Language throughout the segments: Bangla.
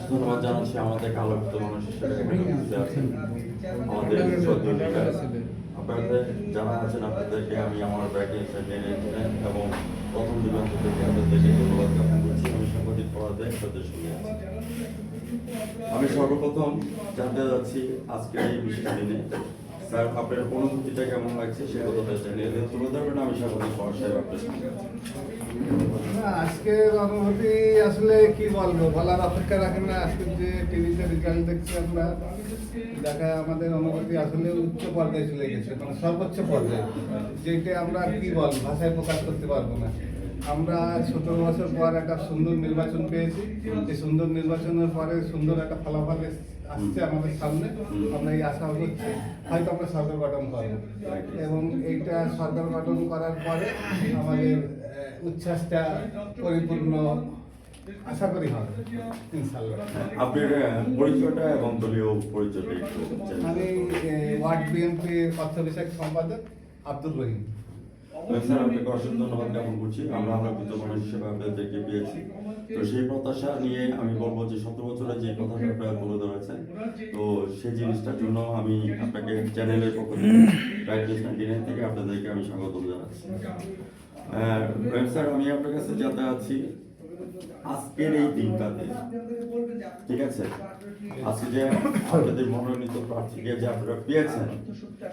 ধন্যবাদ জানাচ্ছি আমাদের আলোকিত মানুষ হিসেবে এখানে উপস্থিত আছেন আমাদের শ্রদ্ধেয় লিডার। আপনাদের যারা আছেন আপনাদেরকে আমি আমার ব্যাগে জেনে নিলেন এবং প্রথম দিগন্ত থেকে আপনাদেরকে ধন্যবাদ জ্ঞাপন করছি। আমি সাংবাদিক পড়াতে আপনাদের শুনে আছি। আমি সর্বপ্রথম জানতে যাচ্ছি আজকের এই বিশেষ দিনে স্যার আপনার অনুভূতিটা কেমন লাগছে সে কথাটা জানিয়ে দিন। তুলে ধরবেন, আমি সাংবাদিক পড়া সাহেব আপনার সঙ্গে আছি। আজকের অনুভূতি আসলে কি বলবো, বলার অপেক্ষা রাখেন না। আজকে যে টিভিতে রেজাল্ট দেখছি আমরা, দেখা আমাদের অনুভূতি আসলে উচ্চ পর্যায়ে চলে গেছে, মানে সর্বোচ্চ পর্যায়ে, যেটা আমরা কি বলবো ভাষায় প্রকাশ করতে পারবো না। আমরা 17 বছর পর একটা সুন্দর নির্বাচন পেয়েছি। এই সুন্দর নির্বাচনের পরে সুন্দর একটা ফলাফল আসছে আমাদের সামনে। আমরা এই আশা করছি হয়তো আমরা সরকার গঠন করবো এবং এইটা সরকার গঠন করার পরে আমাদের উচ্ছ্বাসটা পরিপূর্ণ আশা করি হবে ইনশাআল্লাহ। আপনার পরিচয়টা এবং দলীয় পরিচয়টা একটু জানান। আমি ওয়ার্ড বিএনপি অর্থ বিষয়ক সম্পাদক আব্দুর রহিম। স্যার আপনাকে অসংখ্য ধন্যবাদ জ্ঞাপন করছি। আমরা আলোকিত মানুষ হিসেবে আপনাদেরকে পেয়েছি, তো সেই প্রত্যাশা নিয়ে আমি বলবো যে 17 বছরে যে কথাটা আপনারা তুলে ধরেছেন, তো সেই জিনিসটার জন্য আমি আপনাকে চ্যানেলের পক্ষ থেকে রাইট থেকে আপনাদেরকে আমি স্বাগত জানাচ্ছি। স্যার আমি আপনার কাছে জানতে চাচ্ছি আজকের এই দিনটাতে, ঠিক আছে, আজকে যে আপনাদের মনোনীত প্রার্থীকে যে আপনারা পেয়েছেন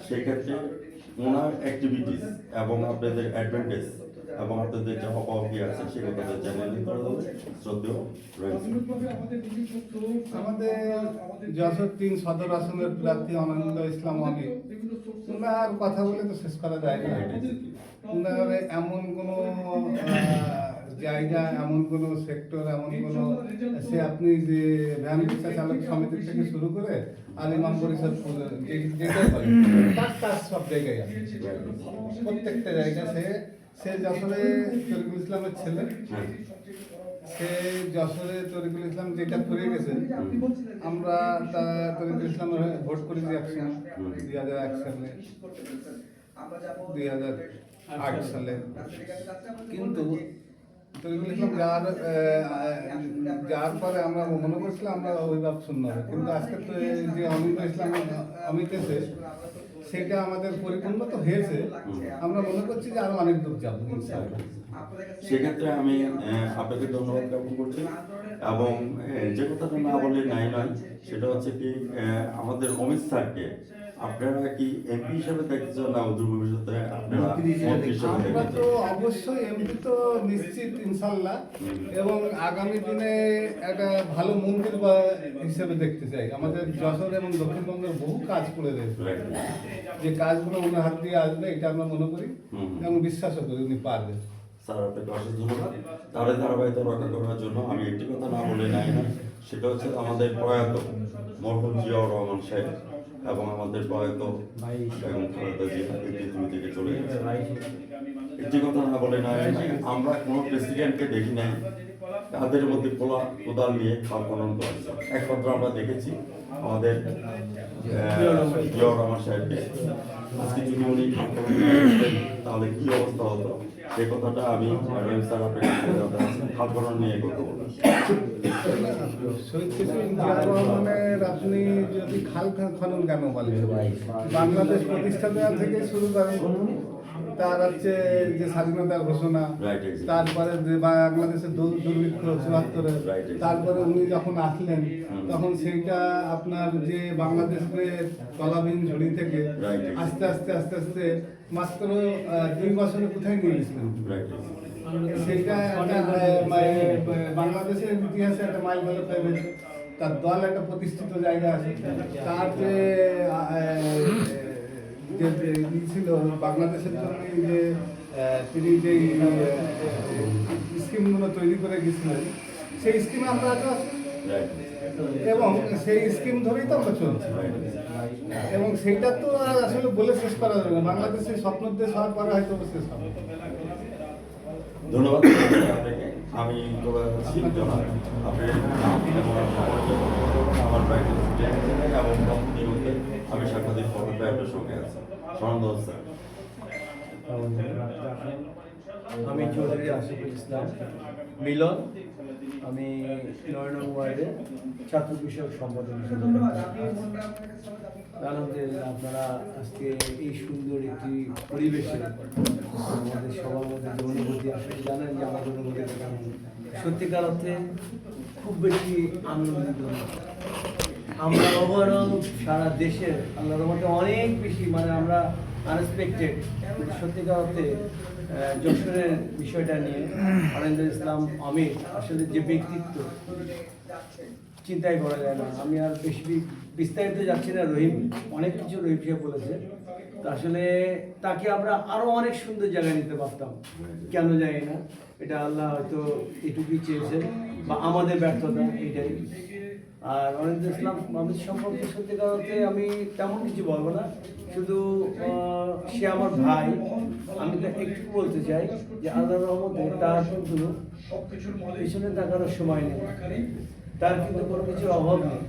সেক্ষেত্রে ওনার অ্যাক্টিভিটিস এবং আপনাদের অ্যাডভান্টেজ এবং আপনাদের যে অপাবি আছে সে কথাটা জানিয়ে দিতে হবে। শ্রদ্ধেয় রয়েছে আমাদের যশোর 3 সদর আসনের প্রার্থী অনন্ত ইসলাম আমি, ওনার কথা বলে তো শেষ করা যায় না। ওনার এমন কোনো জায়গা, এমন কোনো সেক্টর, এমন কোনো সে আপনি যে ভ্যান রিক্সা চালক সমিতি থেকে শুরু করে আলিমান পরিষদ যেটা তার সব জায়গায় আছে, প্রত্যেকটা জায়গা। সে যশোরে তরিকুল ইসলামের ছেলে, সে যশোরে তরিকুল ইসলাম যেটা করে গেছেন, আমরা তা তরিকুল ইসলামের ভোট করেছি 2001 সালে, 2008 সালে। কিন্তু তরিকুল ইসলাম যার পরে আমরা মনে করছিলাম আমরা অভিভাবক শূন্য হবে, কিন্তু আজকে তো যে অমিত ইসলাম অমিত এসে সেটা আমাদের পরিপূর্ণ তো হয়েছে। আমরা মনে করছি যে আরো অনেক দূর যাবো ইনশাআল্লাহ। সেক্ষেত্রে আমি আপনাকে ধন্যবাদ জ্ঞাপন করছি এবং যে কথাটা না বলে নাই নয়, সেটা হচ্ছে কি আমাদের অমিত স্যারকে আপনারা কি এমপি হিসেবে দেখছেন না অদূর ভবিষ্যতে আপনারা মন্ত্রী হিসেবে আমরা দেখছেন? তো অবশ্যই এমপি তো নিশ্চিত ইনশাআল্লাহ, এবং আগামী দিনে একটা ভালো মন্ত্রী হিসেবে দেখতে চাই। আমাদের যশোর এবং দক্ষিণবঙ্গের বহু কাজ করে রয়েছে, যে কাজগুলো ওনার হাত দিয়ে আসবে এটা আমরা মনে করি এবং বিশ্বাসও করি উনি পারবেন। স্যার আপনাকে অশেষ ধন্যবাদ। তাহলে ধারাবাহিকতা রক্ষা করার জন্য আমি একটি কথা না বলে নাই না, সেটা হচ্ছে আমাদের প্রয়াত মরহুম জিয়াউর রহমান সাহেব এবং আমাদের প্রয়াত বেগম খালেদা জিয়া এই পৃথিবী থেকে চলে গেছে। একটি কথা না বলে নাই, আমরা কোনো প্রেসিডেন্টকে দেখি নাই তাদের মধ্যে কোদাল নিয়ে খাল খনন করেছে। একমাত্র আমরা দেখেছি আমাদের জিয়াউর রহমান সাহেবকে। আজকে যদি উনি তাহলে কি অবস্থা হতো, সেই কথাটা আমি স্যার খাল খনন নিয়ে কথা বলবো। শহীদ প্রেসিডেন্ট জিয়াউর রহমানের আপনি যদি খাল খনন কেন বলেন, বাংলাদেশ প্রতিষ্ঠা দেওয়া থেকে শুরু করেন, তার হচ্ছে যে স্বাধীনতার ঘোষণা, তারপরে যে বাংলাদেশের দুর্ভিক্ষ 74, তারপরে উনি যখন আসলেন তখন সেইটা আপনার যে বাংলাদেশের তলাবিহীন ঝুড়ি থেকে আস্তে আস্তে আস্তে আস্তে মাত্র 2 বছরে কোথায় নিয়ে গেছিলেন, সেইটা বাংলাদেশের ইতিহাসে একটা মাইল ফলক হয়ে গেছে। তার দল একটা প্রতিষ্ঠিত জায়গা আছে। তার যে ছিল বাংলাদেশের জন্য যে তিনি যেই স্কিমগুলো তৈরি করে গেছিলেন, সেই স্কিমে আমরা আজও আছি এবং সেই স্কিম ধরেই তো আমরা চলছি, এবং সেইটা তো আর আসলে বলে শেষ করা যাবে না। বাংলাদেশের স্বপ্ন দেশ হওয়ার পরে হয়তো শেষ হবে। ধন্যবাদ আপনাকে। আমি আপনার আমার বাইরে এবং আমি সাংবাদিক পর্যায়ে আপনার সঙ্গে আছি। সনন্দ স্যার। আমি চৌধুরী আশিকুল ইসলাম। মিলন। আমি 9 নং ওয়ার্ডে ছাত্র বিষয়ক সম্পাদক হিসেবে আলহামদুলিল্লাহ আপনারা আজকে এই সুন্দর একটি পরিবেশে আমাদের সবার মধ্যে যে অনুভূতি আসলে জানেন যে আমাদের অনুভূতি কেমন। সত্যিকার অর্থে খুব বেশি আনন্দিত আমরা ওভারঅল সারা দেশের আল্লাহর রহমতে অনেক বেশি মানে আমরা আনএক্সপেক্টেড সত্যিকার অর্থে যশোরের বিষয়টা নিয়ে আনন্দুল ইসলাম আমির আসলে যে ব্যক্তিত্ব চিন্তাই করা যায় না। আমি আর বেশি বিস্তারিত যাচ্ছি না, রহিম অনেক কিছু রহিম সাহেব বলেছে। তো আসলে তাকে আমরা আরো অনেক সুন্দর জায়গায় নিতে পারতাম, কেন জানি না, এটা আল্লাহ হয়তো এটুকুই চেয়েছেন বা আমাদের ব্যর্থতা এইটাই। আর অনিন্দ ইসলাম আমির সম্পর্কে সত্যিকার অর্থে আমি তেমন কিছু বলবো না, শুধু সে আমার ভাই। আমি তো একটু বলতে চাই যে আল্লাহর রহমতে তার কিন্তু পিছনে তাকানোর সময় নেই, তার কিন্তু কোনো কিছুর অভাব নেই,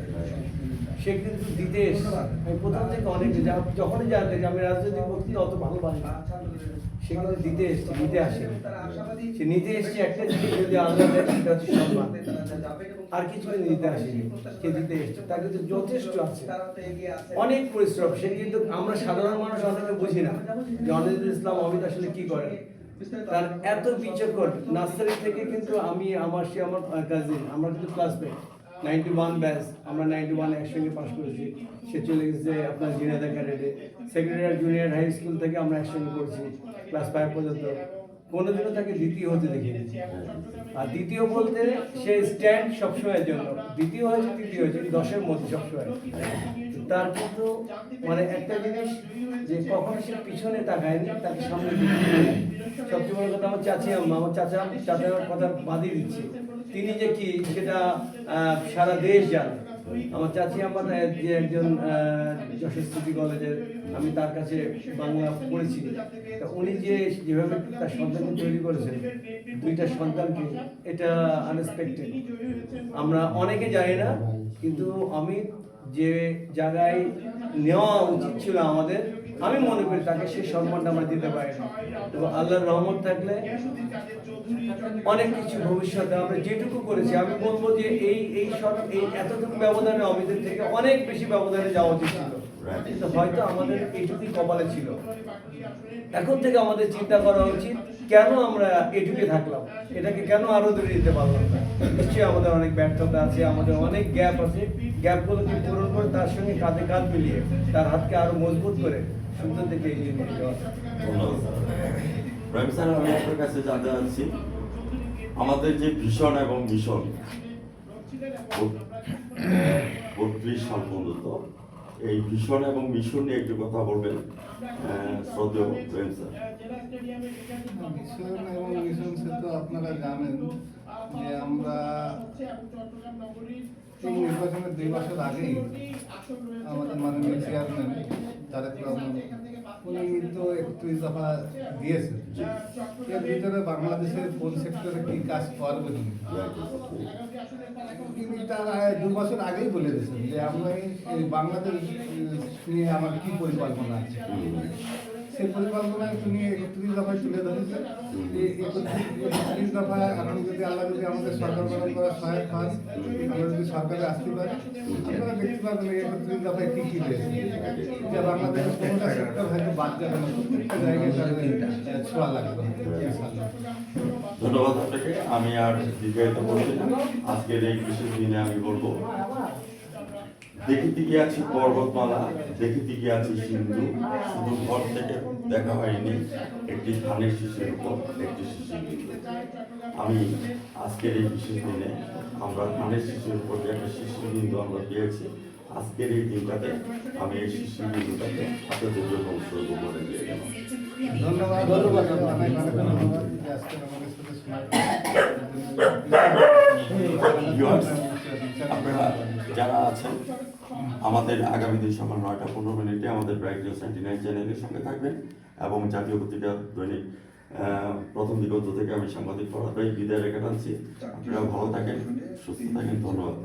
সে কিন্তু দিতে এসেছে। আমি প্রথম থেকে অনেক যখনই জানতে যে আমি রাজনৈতিক বক্তৃতা অত ভালো পারি না, সে কিন্তু দিতে এসছে, নিতে আসে। সে নিতে এসছে একটা জিনিস যদি আল্লাহ দেয় সেটা হচ্ছে সম্মান, আর কিছু নিতে আসেনি, সে দিতে এসছে। তার কিন্তু যথেষ্ট আছে, অনেক পরিশ্রম। সে কিন্তু আমরা সাধারণ মানুষ অনেকে বুঝি না যে অনিন্দ ইসলাম অমিত আসলে কি করে। তার এত বিচক্ষণ নার্সারি থেকে কিন্তু আমি সে আমার কাজিন, আমরা কিন্তু ক্লাসমেট 91 ব্যাচ, আমরা 91 একসঙ্গে পাস করেছি। সে চলে গেছে আপনার জিনাদা ক্যাডেটে, সেকেন্ডারি জুনিয়র হাই স্কুল থেকে আমরা একসঙ্গে পড়েছি ক্লাস 5 পর্যন্ত। কোনোদিনও তাকে দ্বিতীয় হতে দেখিনি। আর দ্বিতীয় বলতে সে স্ট্যান্ড সবসময়ের জন্য, দ্বিতীয় হয়েছে তৃতীয় হয়েছে 10-এর মধ্যে সবসময়। তার কিন্তু মানে একটা জিনিস যে কখনো সে পিছনে তাকায়নি, তাকে সামনে সবচেয়ে বড় কথা আমার চাচি আম্মা, আমার চাচার কথা বাদিয়ে দিচ্ছি, তিনি যে কি সেটা সারা দেশ জানে। আমার চাচি আমার যে একজন যশোর সিটি কলেজের, আমি তার কাছে বাংলা পড়েছি। তা উনি যেভাবে তার সন্তানকে তৈরি করেছেন, 2টা সন্তানকে, এটা আনএক্সপেক্টেড। আমরা অনেকে জানি না, কিন্তু আমি যে জায়গায় নেওয়া উচিত ছিল আমাদের, আমি মনে করি তাকে সেই সম্মানটা আমরা দিতে পারি না। এবং আল্লাহর রহমত থাকলে অনেক কিছু ভবিষ্যতে আমরা যেটুকু করেছি, আমি বলবো যে এই এতটুকু ব্যবধানে অমিতের থেকে অনেক বেশি ব্যবধানে যাওয়া উচিত ছিল, কিন্তু হয়তো আমাদের এইটুকুই কপালে ছিল। এখন থেকে আমাদের চিন্তা করা উচিত কেন আমরা এটুকুই থাকলাম, এটাকে কেন আরো দূরে দিতে পারলাম না। নিশ্চয়ই আমাদের অনেক ব্যর্থতা আছে, আমাদের অনেক গ্যাপ আছে, গ্যাপগুলোকে পূরণ করে তার সঙ্গে কাঁধে কাঁধ মিলিয়ে তার হাতকে আরো মজবুত করে সুন্দর থেকে এগিয়ে নিয়ে যাওয়া। ধন্যবাদ রহিম স্যার। আমি আপনার কাছে জানতে চাচ্ছি আমাদের যে ভিশন এবং মিশন 32 সাল পর্যন্ত, এই ভিশন এবং মিশন নিয়ে একটু কথা বলবেন শ্রদ্ধেয় রহিম স্যার। মিশন এবং মিশন সে তো আপনারা জানেন যে আমরা এই নির্বাচনের 2 বছর আগেই আমাদের মাননীয় চেয়ারম্যান তারেক রহমান উনি কিন্তু 31 দফা দিয়েছেন। এর ভিতরে বাংলাদেশের কোন সেক্টরে কি কাজ করবে তিনি তার 2 বছর আগেই বলে দিয়েছেন যে আমরা এই বাংলাদেশ নিয়ে আমার কি পরিকল্পনা আছে। সেই পরিকল্পনা তিনি 31 দফায় তুলে ধরেছেন। এই 31 দফা এখন যদি আল্লাহ যদি আমাদের সরকার গঠন করার সহায়ক হয়, আমরা যদি সরকারে আসতে পারি, আপনারা দেখতে পাবেন এই 31 দফায় কি কি রয়েছে, যে বাংলাদেশের কোনোটা সেক্টর হয়তো বাদ যাবে না, প্রত্যেকটা জায়গায় তাদের ছোঁয়া লাগবে। ধন্যবাদ আপনাকে। আমি আর দীর্ঘায়িত করছি না, আজকের এই বিশেষ দিনে আমি বলবো, দেখিতে গিয়াছি পর্বতমালা, দেখিতে গিয়াছি সিন্ধু, শুধু ঘর থেকে দেখা হয়নি একটি ধানের শীষের উপর একটি শিশু। আমি আজকের এই বিশেষ দিনে আমরা ধানের শীষের উপর যে একটা শিশু বিন্দু আমরা পেয়েছি, আজকের এই দিনটাতে আমি এই শিশু বিন্দুটাকে আপনাদের জন্য উৎসর্গ করে দিয়ে গেলাম। ধন্যবাদ, ধন্যবাদ, অনেক অনেক ধন্যবাদ আজকে আমাদের সাথে সময়। আপনারা যারা আছেন আমাদের আগামী দিন সকাল 9:15 আমাদের ব্রাইট নিউজ 99 চ্যানেলের সঙ্গে থাকবেন এবং জাতীয় পত্রিকা দৈনিক প্রথম দিগন্ত থেকে আমি সাংবাদিক পড়াটাই বিদায় রেখে টানছি। আপনারা ভালো থাকেন, সুস্থ থাকেন। ধন্যবাদ।